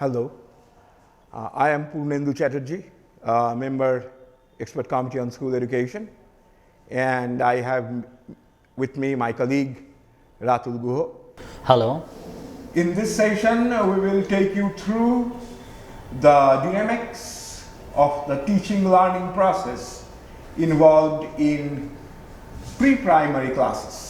Hello, I am Untitled Chatterjee, member expert committee on school education, and I have with me my colleague Ratul Guho. Hello. In this session, we will take you through the dynamics of the teaching learning process involved in pre-primary classes.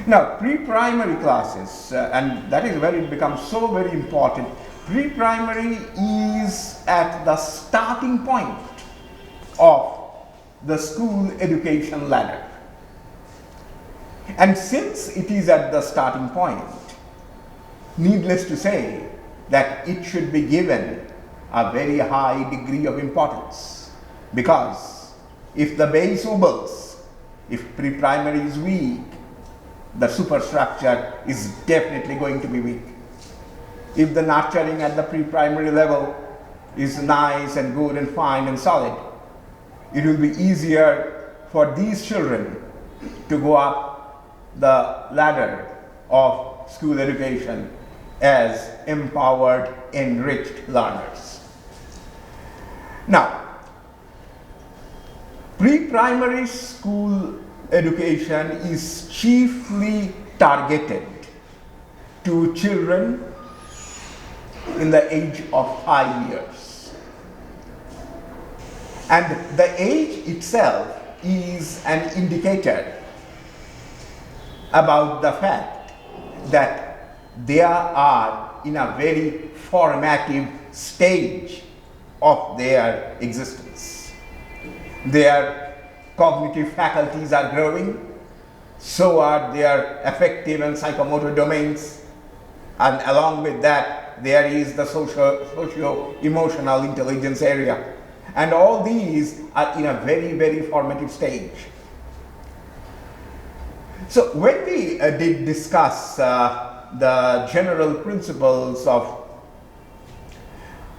Now, pre-primary classes, and that is where it becomes so very important. Pre-primary is at the starting point of the school education ladder. And since it is at the starting point, needless to say that it should be given a very high degree of importance, because if the base wobbles, if pre-primary is weak, the superstructure is definitely going to be weak. If the nurturing at the pre-primary level is nice and good and fine and solid, it will be easier for these children to go up the ladder of school education as empowered, enriched learners. Now, pre-primary school education is chiefly targeted to children in the age of 5 years. And the age itself is an indicator about the fact that they are in a very formative stage of their existence. Their cognitive faculties are growing, so are their affective and psychomotor domains, and along with that there is the socio-emotional intelligence area, and all these are in a very, very formative stage. So when we did discuss the general principles of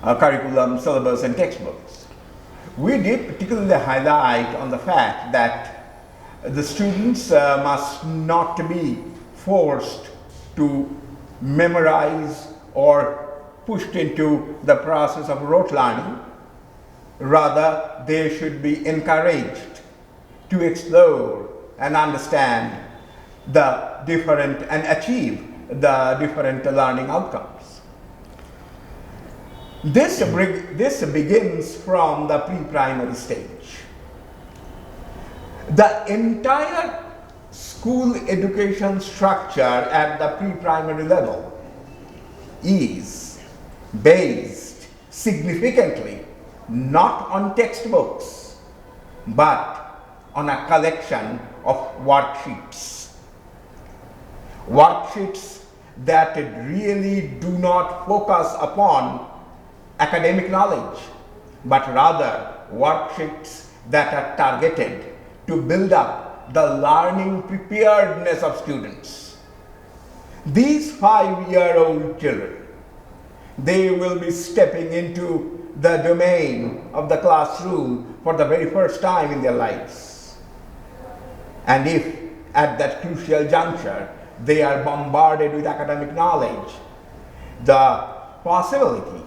curriculum, syllabus and textbooks, we did particularly highlight on the fact that the students must not be forced to memorize or pushed into the process of rote learning. Rather, they should be encouraged to explore and understand the different and achieve the different learning outcomes. This begins from the pre-primary stage. The entire school education structure at the pre-primary level is based significantly not on textbooks, but on a collection of worksheets. Worksheets that really do not focus upon academic knowledge, but rather worksheets that are targeted to build up the learning preparedness of students. These 5-year-old children, they will be stepping into the domain of the classroom for the very first time in their lives. And if at that crucial juncture they are bombarded with academic knowledge, the possibility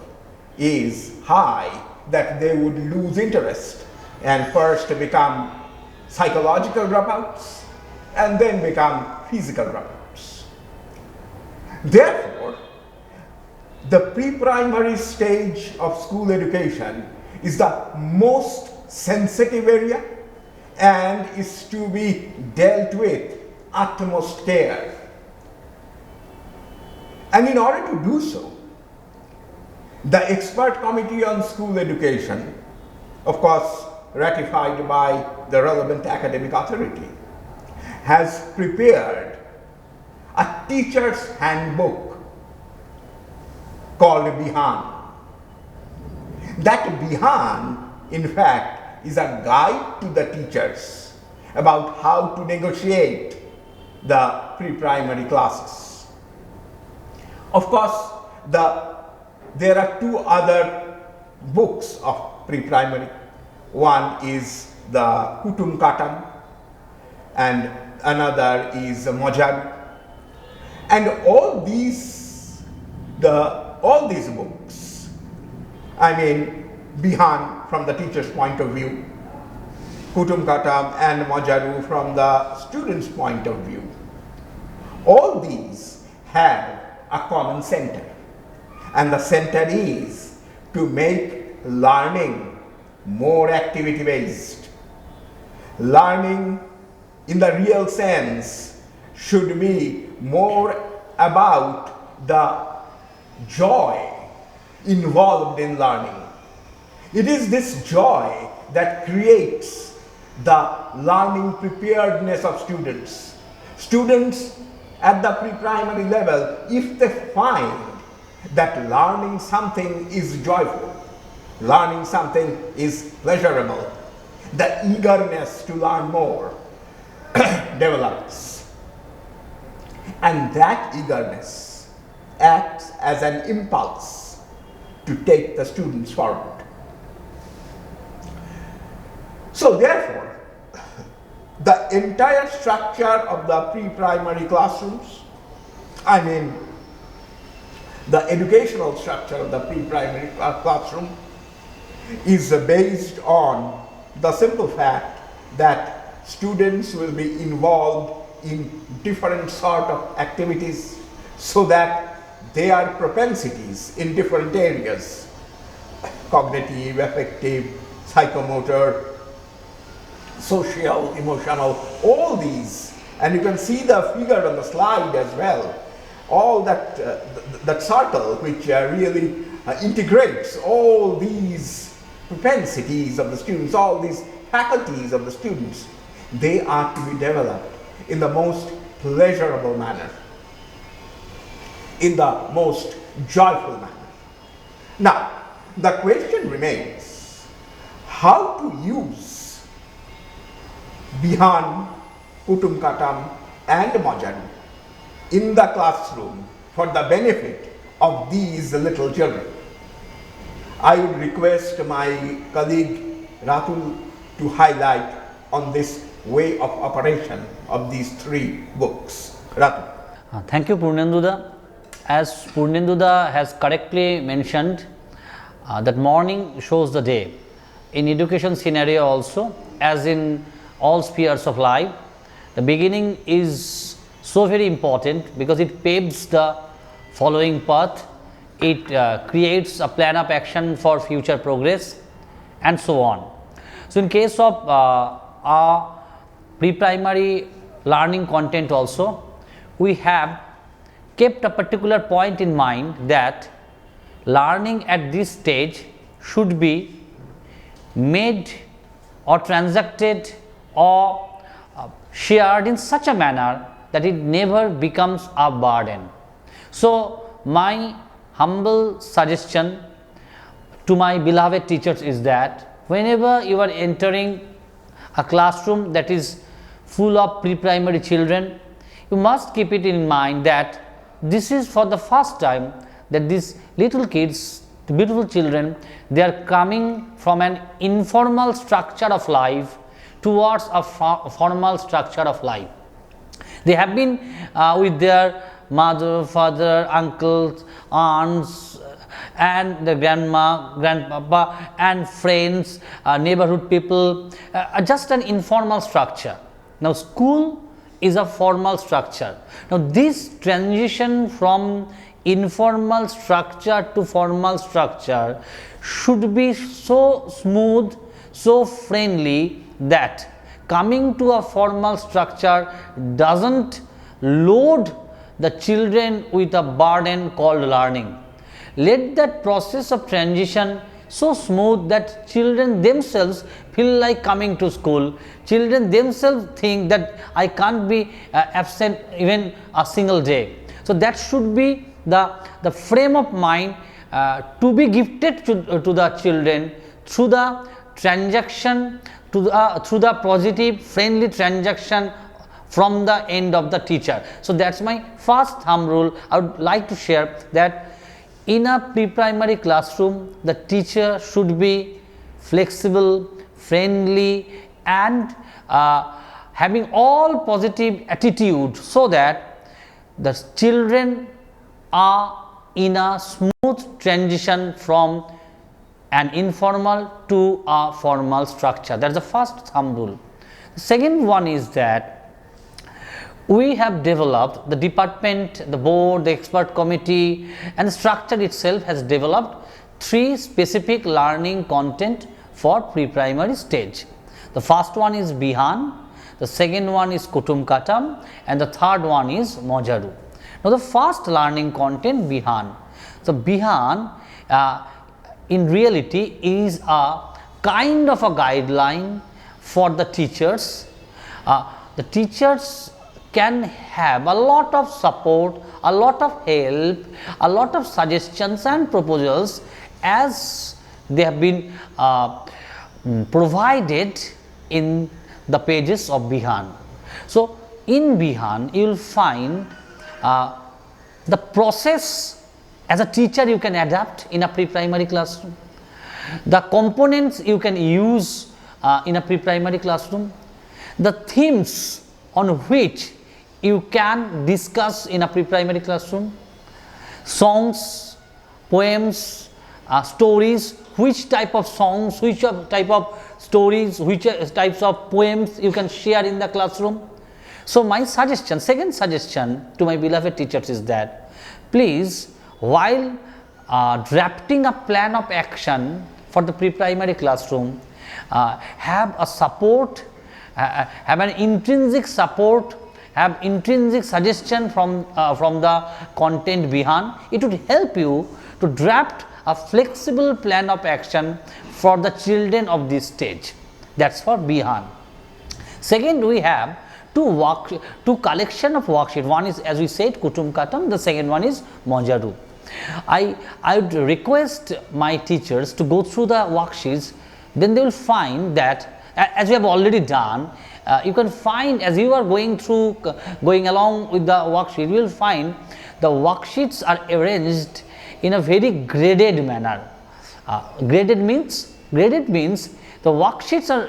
is high that they would lose interest and first become psychological dropouts and then become physical dropouts. Therefore, the pre-primary stage of school education is the most sensitive area and is to be dealt with utmost care. And in order to do so, the expert committee on school education, of course ratified by the relevant academic authority, has prepared a teacher's handbook called Bihan. That Bihan, in fact, is a guide to the teachers about how to negotiate the pre-primary classes. Of course, there are two other books of pre-primary. One is the Kutum Katam and another is Mojad. And all all these books, I mean, Bihan from the teacher's point of view, Kutum Katam and Majaru from the student's point of view, all these have a common center, and the center is to make learning more activity based. Learning in the real sense should be more about the joy involved in learning. It is this joy that creates the learning preparedness of students. Students at the pre-primary level, if they find that learning something is joyful, learning something is pleasurable, the eagerness to learn more develops. And that eagerness acts as an impulse to take the students forward. So therefore, the entire structure of the pre-primary classrooms, I mean the educational structure of the pre-primary classroom, is based on the simple fact that students will be involved in different sort of activities so that their propensities in different areas, cognitive, affective, psychomotor, social, emotional, all these, and you can see the figure on the slide as well, all that, that circle which really integrates all these propensities of the students, all these faculties of the students, they are to be developed in the most pleasurable manner, in the most joyful manner. Now, the question remains, how to use Bihan, Putum Katam and Majaru in the classroom for the benefit of these little children. I would request my colleague Ratul to highlight on this way of operation of these three books. Ratul. Thank you, Purnenduda. As Purnenduda has correctly mentioned, that morning shows the day. In education scenario also, as in all spheres of life, the beginning is so very important because it paves the following path. It creates a plan of action for future progress and so on. So, in case of our pre-primary learning content also, we have kept a particular point in mind that learning at this stage should be made or transacted or shared in such a manner that it never becomes a burden. So, my humble suggestion to my beloved teachers is that whenever you are entering a classroom that is full of pre-primary children, you must keep it in mind that this is for the first time that these little kids, the beautiful children, they are coming from an informal structure of life towards a formal structure of life. They have been with their mother, father, uncles, aunts, and the grandma, grandpapa, and friends, neighborhood people, just an informal structure. Now, school is a formal structure. Now, this transition from informal structure to formal structure should be so smooth, so friendly that coming to a formal structure doesn't load the children with a burden called learning. Let that process of transition so smooth that children themselves feel like coming to school. Children themselves think that I can't be absent even a single day. So, that should be the frame of mind to be gifted to the children through the transaction, through the positive friendly transaction from the end of the teacher. So, that is my first thumb rule. I would like to share that in a pre-primary classroom, the teacher should be flexible, friendly, and having all positive attitude, so that the children are in a smooth transition from an informal to a formal structure. That is the first thumb rule. The second one is that we have developed, the department, the board, the expert committee and the structure itself has developed 3 specific learning content for pre-primary stage. The first one is Bihan, the second one is Kutum Katam and the third one is Mojaru. Now, the first learning content Bihan. So, Bihan in reality is a kind of a guideline for the teachers. The teachers can have a lot of support, a lot of help, a lot of suggestions and proposals as they have been provided in the pages of Bihan. So, in Bihan you will find the process as a teacher you can adapt in a pre-primary classroom, the components you can use in a pre-primary classroom, the themes on which you can discuss in a pre-primary classroom, songs, poems, stories, which type of songs, which type of stories, which types of poems you can share in the classroom. So, my suggestion, second suggestion to my beloved teachers is that please, while drafting a plan of action for the pre-primary classroom, have a support, have an intrinsic support, have intrinsic suggestion from the content Bihan. It would help you to draft a flexible plan of action for the children of this stage. That is for Bihan. Second, we have two collection of worksheet. One is, as we said, Kutum Katam, the second one is Mojaru. I would request my teachers to go through the worksheets, then they will find that, as we have already done, you can find as you are going along with the worksheet, you will find the worksheets are arranged in a very graded manner. Graded means the worksheets are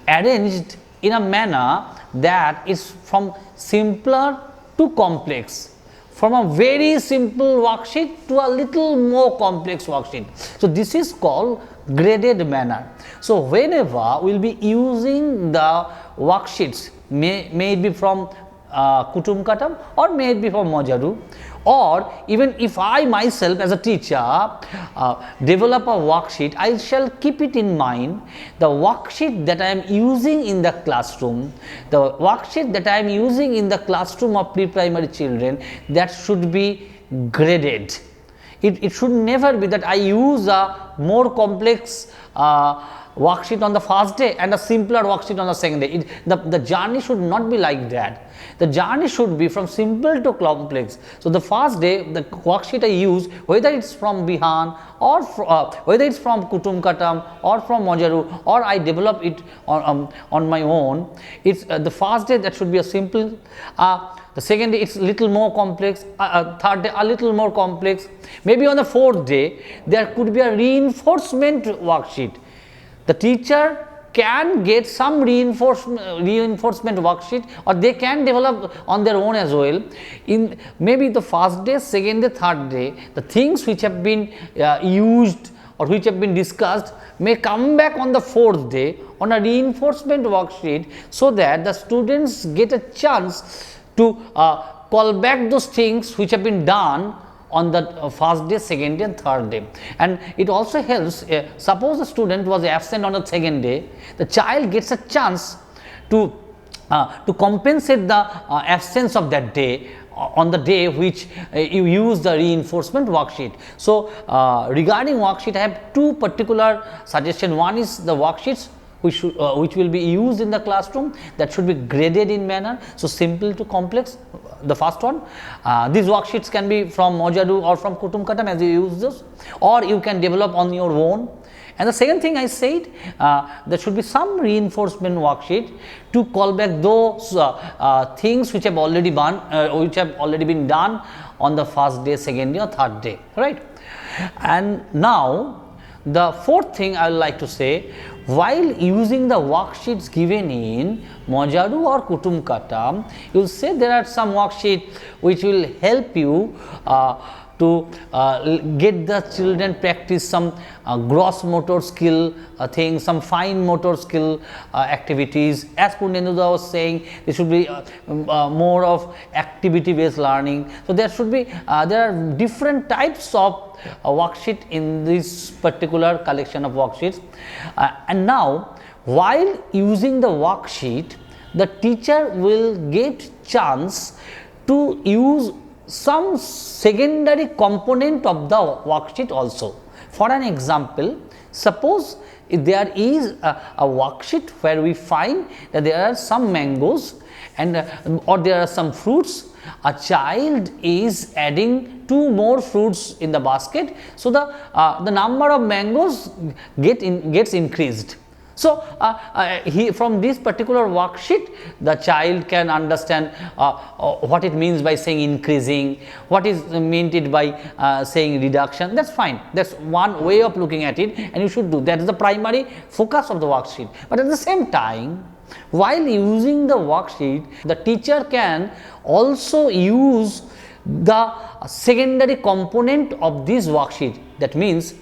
arranged in a manner that is from simpler to complex, from a very simple worksheet to a little more complex worksheet. So, this is called graded manner. So, whenever we will be using the worksheets, may it be from Kutum Katam or may it be from Mojaru, or even if I myself as a teacher develop a worksheet, I shall keep it in mind the worksheet that I am using in the classroom, the worksheet that I am using in the classroom of pre-primary children, that should be graded. It should never be that I use a more complex worksheet on the first day and a simpler worksheet on the second day. The journey should not be like that. The journey should be from simple to complex. So, the first day the worksheet I use, whether it is from Bihan or whether it is from Kutum Katam or from Mojaru, or I develop it on my own, it's the first day that should be a simple, the second day it's little more complex, third day a little more complex, maybe on the fourth day there could be a reinforcement worksheet. The teacher can get some reinforcement worksheet, or they can develop on their own as well. In maybe the first day, second day, third day, the things which have been used or which have been discussed may come back on the fourth day on a reinforcement worksheet, so that the students get a chance to call back those things which have been done on the first day, second day and third day. And it also helps, suppose the student was absent on the second day, the child gets a chance to compensate the absence of that day on the day which you use the reinforcement worksheet. So, regarding worksheet, I have two particular suggestions. One is the worksheets which will be used in the classroom, that should be graded in manner, so simple to complex, the first one. These worksheets can be from Mojaru or from Kutum Katam as you use this, or you can develop on your own. And the second thing I said, there should be some reinforcement worksheet to call back those things which have already been done on the first day, second day or third day, right? And now the fourth thing I would like to say, while using the worksheets given in Mojaru or Kutum Katam, you will say there are some worksheets which will help you to to get the children practice some gross motor skill things, some fine motor skill activities. As Purnenduda was saying, there should be more of activity based learning. So there should be there are different types of worksheet in this particular collection of worksheets. And now while using the worksheet, the teacher will get chance to use some secondary component of the worksheet also. For an example, suppose if there is a worksheet where we find that there are some mangoes and or there are some fruits, a child is adding 2 more fruits in the basket, so the number of mangoes gets increased. So from this particular worksheet, the child can understand what it means by saying increasing, what is meant by saying reduction. That's fine. That's one way of looking at it, and you should do that. Is the primary focus of the worksheet. But at the same time, while using the worksheet, the teacher can also use the secondary component of this worksheet. That means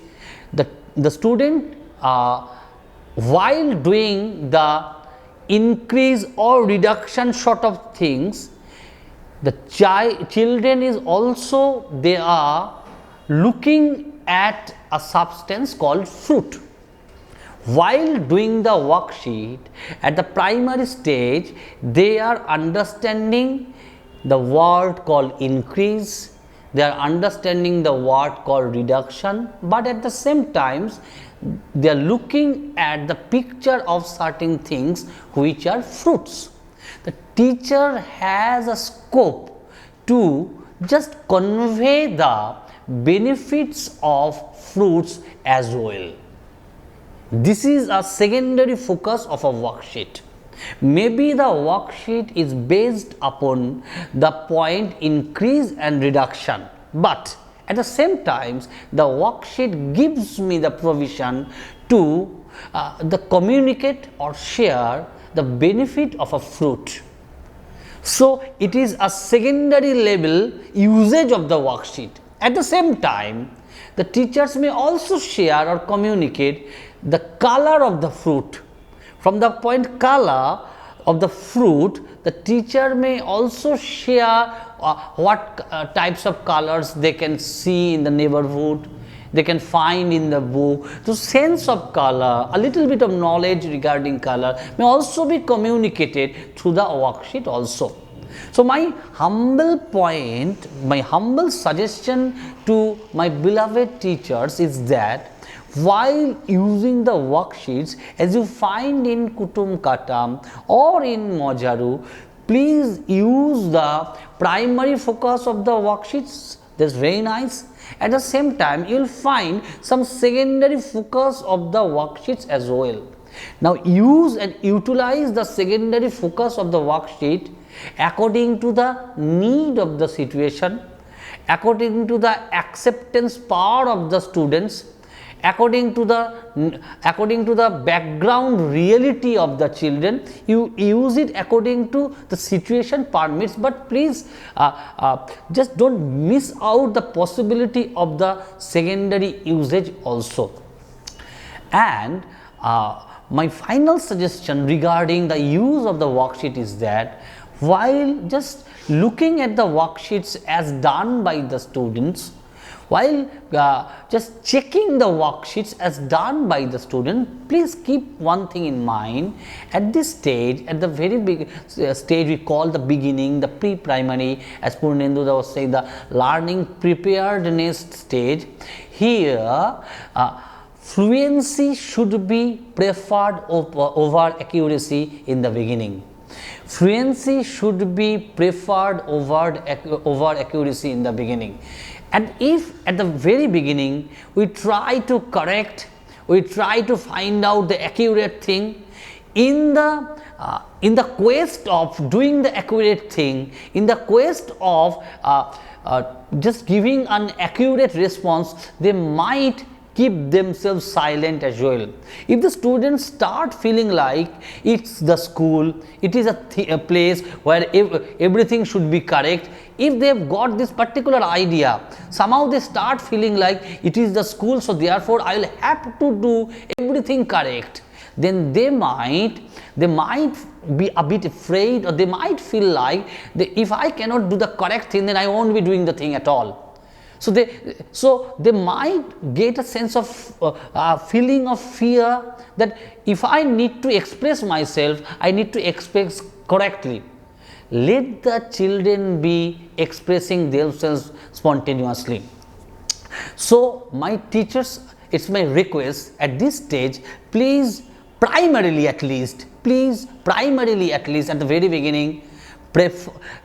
the student while doing the increase or reduction sort of things, the children is also, they are looking at a substance called fruit. While doing the worksheet at the primary stage, they are understanding the word called increase, they are understanding the word called reduction, but at the same times they are looking at the picture of certain things which are fruits. The teacher has a scope to just convey the benefits of fruits as well. This is a secondary focus of a worksheet. Maybe the worksheet is based upon the point increase and reduction, but at the same time, the worksheet gives me the provision to communicate or share the benefit of a fruit. So it is a secondary level usage of the worksheet. At the same time, the teachers may also share or communicate the color of the fruit. From the point color of the fruit, the teacher may also share what types of colors they can see in the neighborhood, they can find in the book. So sense of color, a little bit of knowledge regarding color may also be communicated through the worksheet also. So my humble point, my humble suggestion to my beloved teachers is that while using the worksheets, as you find in Kutum Katam or in Mojaru, please use the primary focus of the worksheets. That's very nice. At the same time, you will find some secondary focus of the worksheets as well. Now use and utilize the secondary focus of the worksheet according to the need of the situation, according to the acceptance power of the students, according to the background reality of the children. You use it according to the situation permits, but please just don't miss out the possibility of the secondary usage also. And my final suggestion regarding the use of the worksheet is that while just looking at the worksheets as done by the students, while just checking the worksheets as done by the student, please keep one thing in mind. At this stage, at the very big stage we call the beginning, the pre-primary, as Purnenduda was saying, the learning preparedness stage, here fluency should be preferred over accuracy in the beginning. Fluency should be preferred over accuracy in the beginning. And if at the very beginning we try to correct, we try to find out the accurate thing, in the quest of doing the accurate thing, in the quest of just giving an accurate response, they might keep themselves silent as well. If the students start feeling like it's the school, it is a place where everything should be correct, if they've got this particular idea, somehow they start feeling like it is the school, so therefore I will have to do everything correct, then they might be a bit afraid, or they might feel like if I cannot do the correct thing, then I won't be doing the thing at all. So they might get a sense of feeling of fear that if I need to express myself, I need to express correctly. Let the children be expressing themselves spontaneously. So my teachers, it's my request at this stage, please primarily at least at the very beginning,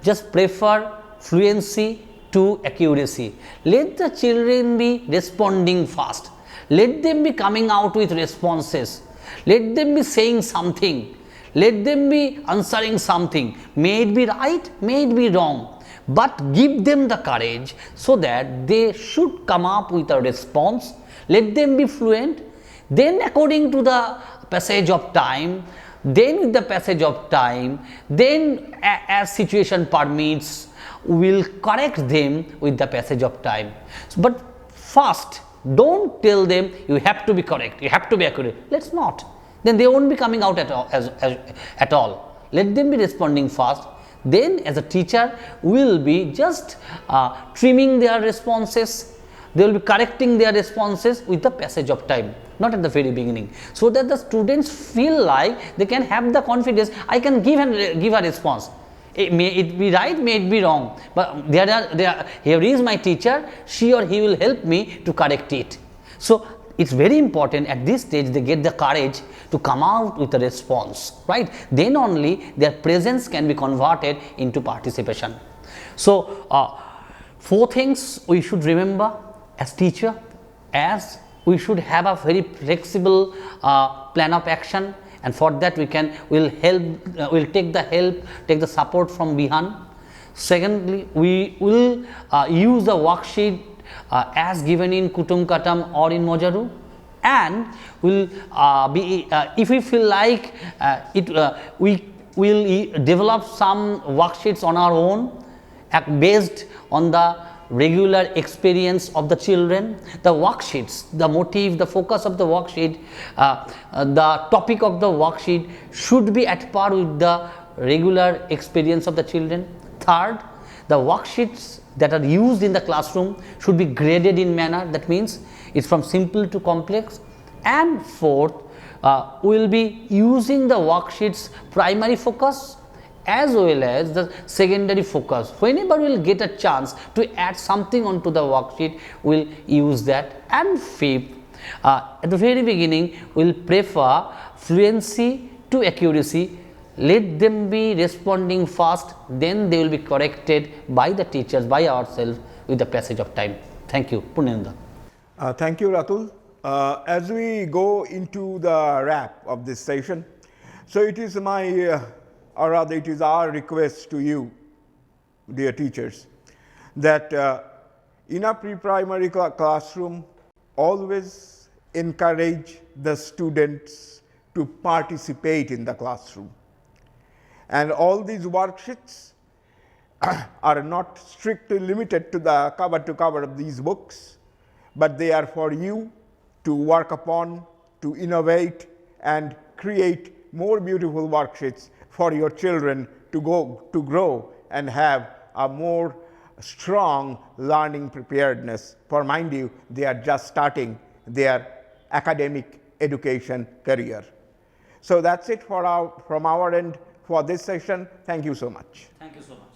just prefer fluency to accuracy. Let the children be responding fast. Let them be coming out with responses. Let them be saying something. Let them be answering something. May it be right, may it be wrong. But give them the courage so that they should come up with a response. Let them be fluent. Then according to the passage of time, then as situation permits, we will correct them with the passage of time. But first, don't tell them you have to be correct, you have to be accurate. Let's not. Then they won't be coming out at all. Let them be responding fast. Then as a teacher, we will be just trimming their responses. They will be correcting their responses with the passage of time, not at the very beginning, so that the students feel like they can have the confidence, I can give a response. May it be right, may it be wrong, but here is my teacher, she or he will help me to correct it. So it's very important at this stage they get the courage to come out with a response, right? Then only their presence can be converted into participation. So 4 things we should remember as teacher, as we should have a very flexible plan of action, and for that we'll take the support from behind. Secondly, we will use the worksheet as given in Kutum Katam or in Mojaru, and will if we feel like we will develop some worksheets on our own based on the regular experience of the children. The worksheets, the motive, the focus of the worksheet, the topic of the worksheet should be at par with the regular experience of the children. Third, the worksheets that are used in the classroom should be graded in manner, that means it's from simple to complex. And fourth, we will be using the worksheets primary focus as well as the secondary focus. Whenever we will get a chance to add something onto the worksheet, we will use that. And fifth, at the very beginning, we will prefer fluency to accuracy. Let them be responding fast, then they will be corrected by the teachers, by ourselves with the passage of time. Thank you. Purnendu. Thank you, Ratul. As we go into the wrap of this session, so it is or rather it is our request to you, dear teachers, that in a pre-primary classroom, always encourage the students to participate in the classroom. And all these worksheets are not strictly limited to the cover to cover of these books, but they are for you to work upon, to innovate and create more beautiful worksheets for your children to grow and have a more strong learning preparedness. For mind you, they are just starting their academic education career. So that's it from our end for this session. Thank you so much. Thank you so much.